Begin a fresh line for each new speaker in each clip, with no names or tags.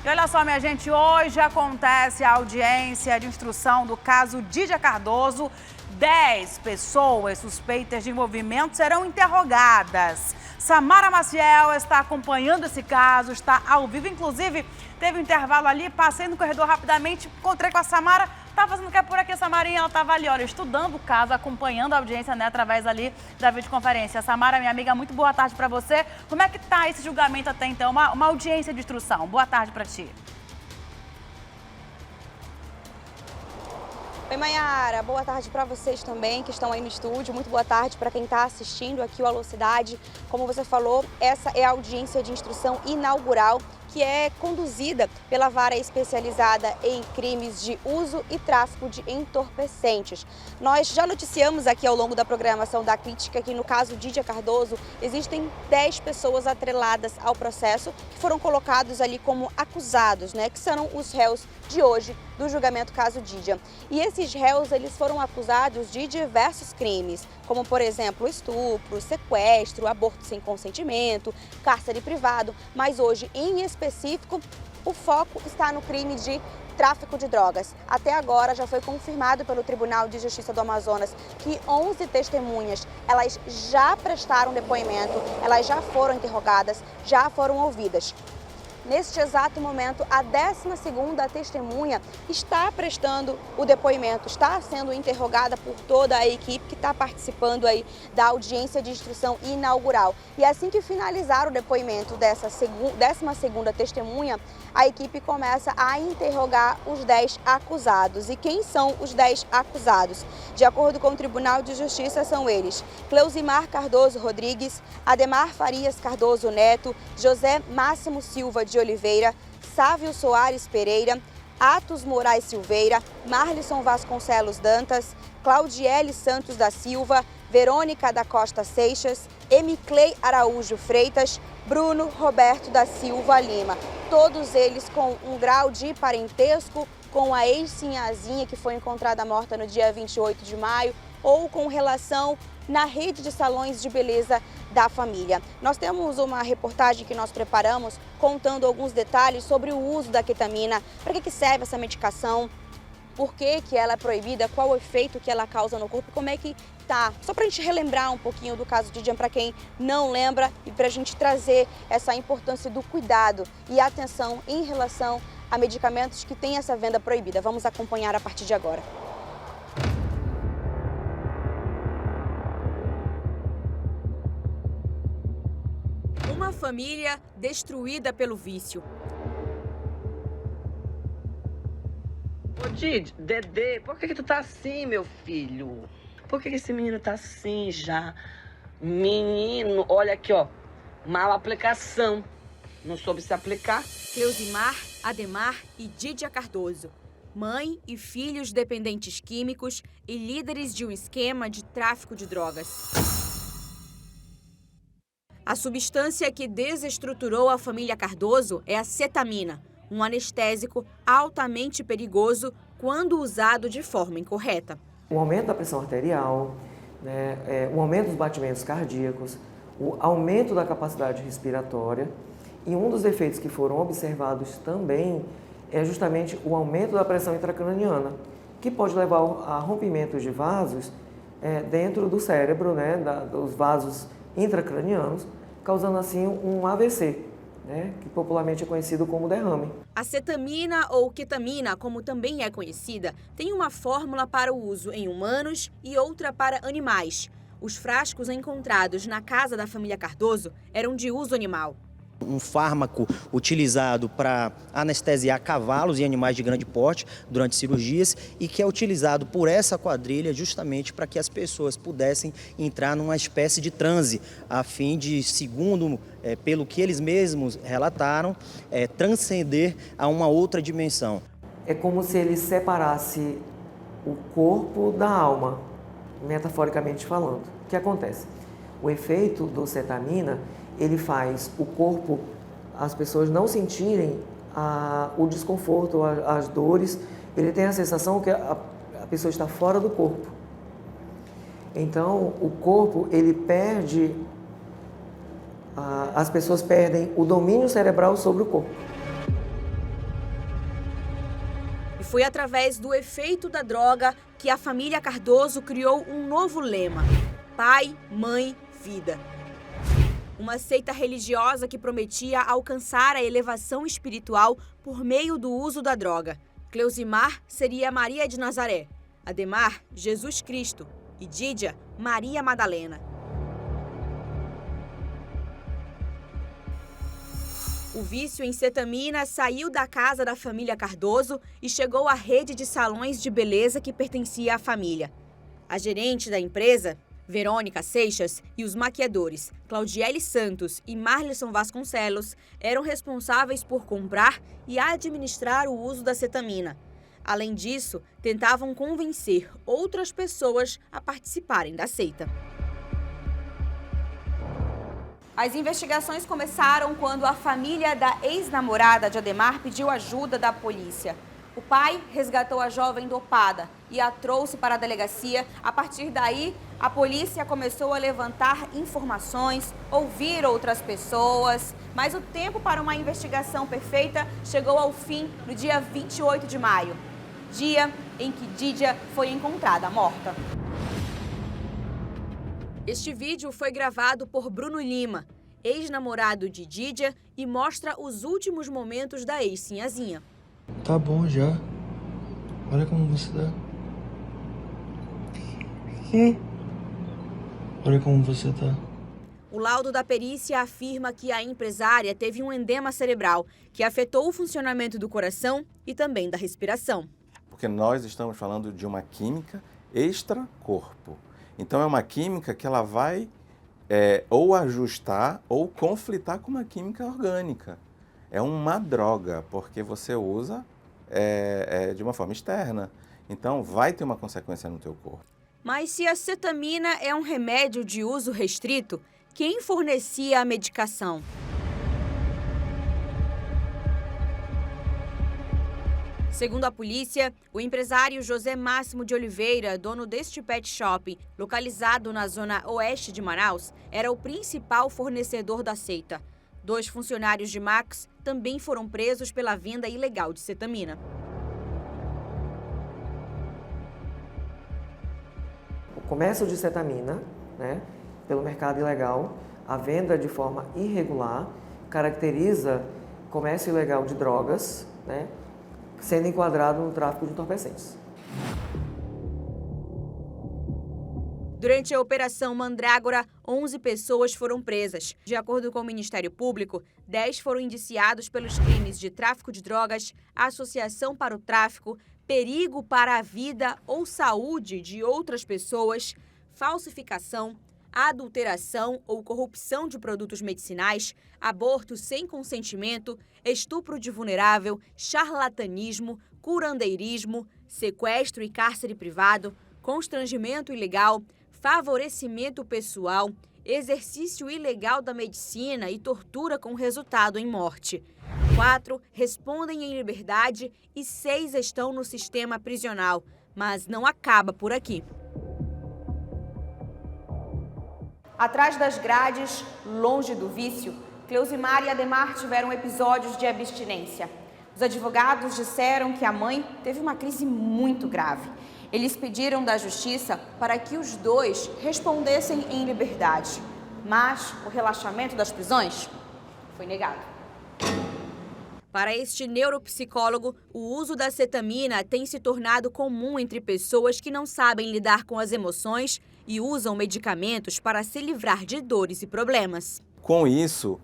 E olha só, minha gente, hoje acontece a audiência de instrução do caso Dídia Cardoso. 10 pessoas suspeitas de envolvimento serão interrogadas. Samara Maciel está acompanhando esse caso, está ao vivo. Inclusive, teve um intervalo ali, passei no corredor rapidamente, encontrei com a Samara. Tá fazendo o que é por aqui, Samarinha? Ela estava ali, olha, estudando o caso, acompanhando a audiência, né, através ali da videoconferência. Samara, minha amiga, muito boa tarde para você. Como é que tá esse julgamento até então? Uma audiência de instrução. Boa tarde para ti.
Oi, Mayara, boa tarde para vocês também que estão aí no estúdio, muito boa tarde para quem está assistindo aqui o Alô Cidade. Como você falou, essa é a audiência de instrução inaugural que é conduzida pela Vara Especializada em Crimes de Uso e Tráfico de Entorpecentes. Nós já noticiamos aqui ao longo da programação da Crítica que no caso Dídia Cardoso existem 10 pessoas atreladas ao processo que foram colocados ali como acusados, né, que serão os réus de hoje do julgamento caso Dídia. E esses réus, eles foram acusados de diversos crimes, como por exemplo estupro, sequestro, aborto sem consentimento, cárcere privado, mas hoje em específico o foco está no crime de tráfico de drogas. Até agora já foi confirmado pelo Tribunal de Justiça do Amazonas que 11 testemunhas, elas já prestaram depoimento, elas já foram interrogadas, já foram ouvidas. Neste exato momento, a 12ª testemunha está prestando o depoimento, está sendo interrogada por toda a equipe que está participando aí da audiência de instrução inaugural. E assim que finalizar o depoimento dessa 12ª testemunha, a equipe começa a interrogar os 10 acusados. E quem são os 10 acusados? De acordo com o Tribunal de Justiça, são eles: Cleusimar Cardoso Rodrigues, Ademar Farias Cardoso Neto, José Máximo Silva de Oliveira, Sávio Soares Pereira, Atos Moraes Silveira, Marlisson Vasconcelos Dantas, Claudiele Santos da Silva, Verônica da Costa Seixas, Emiclei Araújo Freitas, Bruno Roberto da Silva Lima. Todos eles com um grau de parentesco com a ex-sinhazinha que foi encontrada morta no dia 28 de maio ou com relação na rede de salões de beleza da família. Nós temos uma reportagem que nós preparamos contando alguns detalhes sobre o uso da ketamina, para que serve essa medicação, por que ela é proibida, qual o efeito que ela causa no corpo, como é que tá. Só para a gente relembrar um pouquinho do caso Dídia para quem não lembra e para a gente trazer essa importância do cuidado e atenção em relação a medicamentos que têm essa venda proibida. Vamos acompanhar a partir de agora.
Uma família destruída pelo vício.
Ô Didi, Dedê, por que tu tá assim, meu filho? Por que esse menino tá assim já? Menino, olha aqui, ó. Mal aplicação. Não soube se aplicar.
Cleusimar, Ademar e Dídia Cardoso. Mãe e filhos dependentes químicos e líderes de um esquema de tráfico de drogas. A substância que desestruturou a família Cardoso é a cetamina, um anestésico altamente perigoso quando usado de forma incorreta.
O aumento da pressão arterial, o aumento dos batimentos cardíacos, o aumento da capacidade respiratória e um dos efeitos que foram observados também é justamente o aumento da pressão intracraniana, que pode levar a rompimentos de vasos dentro do cérebro, dos vasos intracranianos, causando assim um AVC, que popularmente é conhecido como derrame.
A cetamina ou ketamina, como também é conhecida, tem uma fórmula para o uso em humanos e outra para animais. Os frascos encontrados na casa da família Cardoso eram de uso animal.
Um fármaco utilizado para anestesiar cavalos e animais de grande porte durante cirurgias e que é utilizado por essa quadrilha justamente para que as pessoas pudessem entrar numa espécie de transe, a fim de, segundo pelo que eles mesmos relataram, transcender a uma outra dimensão.
É como se ele separasse o corpo da alma, metaforicamente falando. O que acontece? O efeito do cetamina, ele faz o corpo, as pessoas não sentirem o desconforto, as dores. Ele tem a sensação que a pessoa está fora do corpo. Então, o corpo, ele perde, as pessoas perdem o domínio cerebral sobre o corpo.
E foi através do efeito da droga que a família Cardoso criou um novo lema: Pai, Mãe, Vida. Uma seita religiosa que prometia alcançar a elevação espiritual por meio do uso da droga. Cleusimar seria Maria de Nazaré, Ademar, Jesus Cristo e Dídia, Maria Madalena. O vício em cetamina saiu da casa da família Cardoso e chegou à rede de salões de beleza que pertencia à família. A gerente da empresa, Verônica Seixas, e os maquiadores Claudiele Santos e Marlisson Vasconcelos eram responsáveis por comprar e administrar o uso da cetamina. Além disso, tentavam convencer outras pessoas a participarem da seita. As investigações começaram quando a família da ex-namorada de Ademar pediu ajuda da polícia. O pai resgatou a jovem dopada e a trouxe para a delegacia. A partir daí, a polícia começou a levantar informações, ouvir outras pessoas. Mas o tempo para uma investigação perfeita chegou ao fim no dia 28 de maio, dia em que Dídia foi encontrada morta. Este vídeo foi gravado por Bruno Lima, ex-namorado de Dídia, e mostra os últimos momentos da ex-sinhazinha.
Tá bom já. Olha como você tá. Olha como você tá.
O laudo da perícia afirma que a empresária teve um edema cerebral que afetou o funcionamento do coração e também da respiração.
Porque nós estamos falando de uma química extracorpo. Então é uma química que ela vai ou ajustar ou conflitar com uma química orgânica. É uma droga, porque você usa de uma forma externa. Então vai ter uma consequência no teu corpo.
Mas se a cetamina é um remédio de uso restrito, quem fornecia a medicação? Segundo a polícia, o empresário José Máximo de Oliveira, dono deste pet shop, localizado na zona oeste de Manaus, era o principal fornecedor da seita. 2 funcionários de Max também foram presos pela venda ilegal de cetamina.
O comércio de cetamina, né, pelo mercado ilegal, a venda de forma irregular, caracteriza comércio ilegal de drogas, né, sendo enquadrado no tráfico de entorpecentes.
Durante a Operação Mandrágora, 11 pessoas foram presas. De acordo com o Ministério Público, 10 foram indiciados pelos crimes de tráfico de drogas, associação para o tráfico, perigo para a vida ou saúde de outras pessoas, falsificação, adulteração ou corrupção de produtos medicinais, aborto sem consentimento, estupro de vulnerável, charlatanismo, curandeirismo, sequestro e cárcere privado, constrangimento ilegal, favorecimento pessoal, exercício ilegal da medicina e tortura com resultado em morte. 4 respondem em liberdade e 6 estão no sistema prisional, mas não acaba por aqui. Atrás das grades, longe do vício, Cleusimar e Ademar tiveram episódios de abstinência. Os advogados disseram que a mãe teve uma crise muito grave. Eles pediram da justiça para que os 2 respondessem em liberdade, mas o relaxamento das prisões foi negado. Para este neuropsicólogo, o uso da cetamina tem se tornado comum entre pessoas que não sabem lidar com as emoções e usam medicamentos para se livrar de dores e problemas.
Com isso,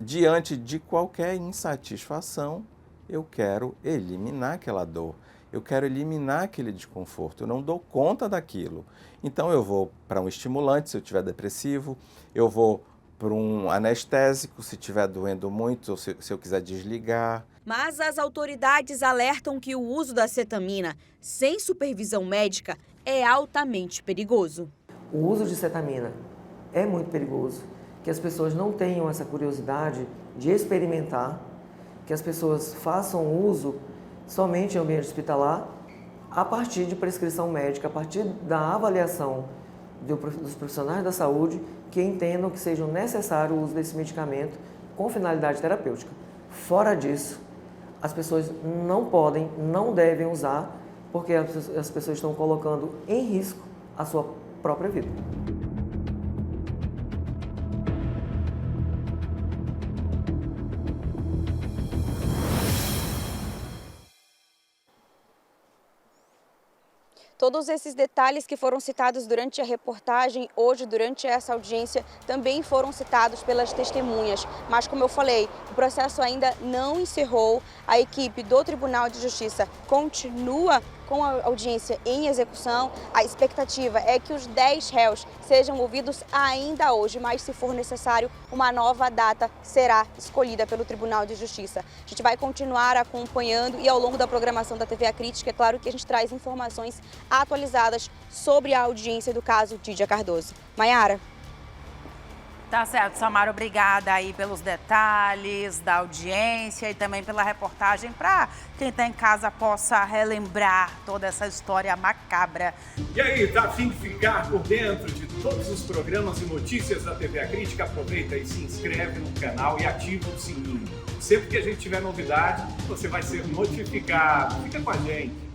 diante de qualquer insatisfação, eu quero eliminar aquela dor. Eu quero eliminar aquele desconforto, eu não dou conta daquilo. Então eu vou para um estimulante se eu estiver depressivo, eu vou para um anestésico se estiver doendo muito ou se eu quiser desligar.
Mas as autoridades alertam que o uso da cetamina sem supervisão médica é altamente perigoso.
O uso de cetamina é muito perigoso, que as pessoas não tenham essa curiosidade de experimentar, que as pessoas façam uso somente em ambiente hospitalar, a partir de prescrição médica, a partir da avaliação dos profissionais da saúde que entendam que seja necessário o uso desse medicamento com finalidade terapêutica. Fora disso, as pessoas não podem, não devem usar, porque as pessoas estão colocando em risco a sua própria vida.
Todos esses detalhes que foram citados durante a reportagem, hoje, durante essa audiência, também foram citados pelas testemunhas. Mas, como eu falei, o processo ainda não encerrou. A equipe do Tribunal de Justiça continua com a audiência em execução. A expectativa é que os 10 réus sejam ouvidos ainda hoje, mas se for necessário, uma nova data será escolhida pelo Tribunal de Justiça. A gente vai continuar acompanhando e ao longo da programação da TV A Crítica, é claro que a gente traz informações atualizadas sobre a audiência do caso Dídia Cardoso. Maiara.
Tá certo, Samara, obrigada aí pelos detalhes da audiência e também pela reportagem para quem está em casa possa relembrar toda essa história macabra.
E aí, tá a fim de ficar por dentro de todos os programas e notícias da TV A Crítica? Aproveita e se inscreve no canal e ativa o sininho. Sempre que a gente tiver novidade, você vai ser notificado. Fica com a gente.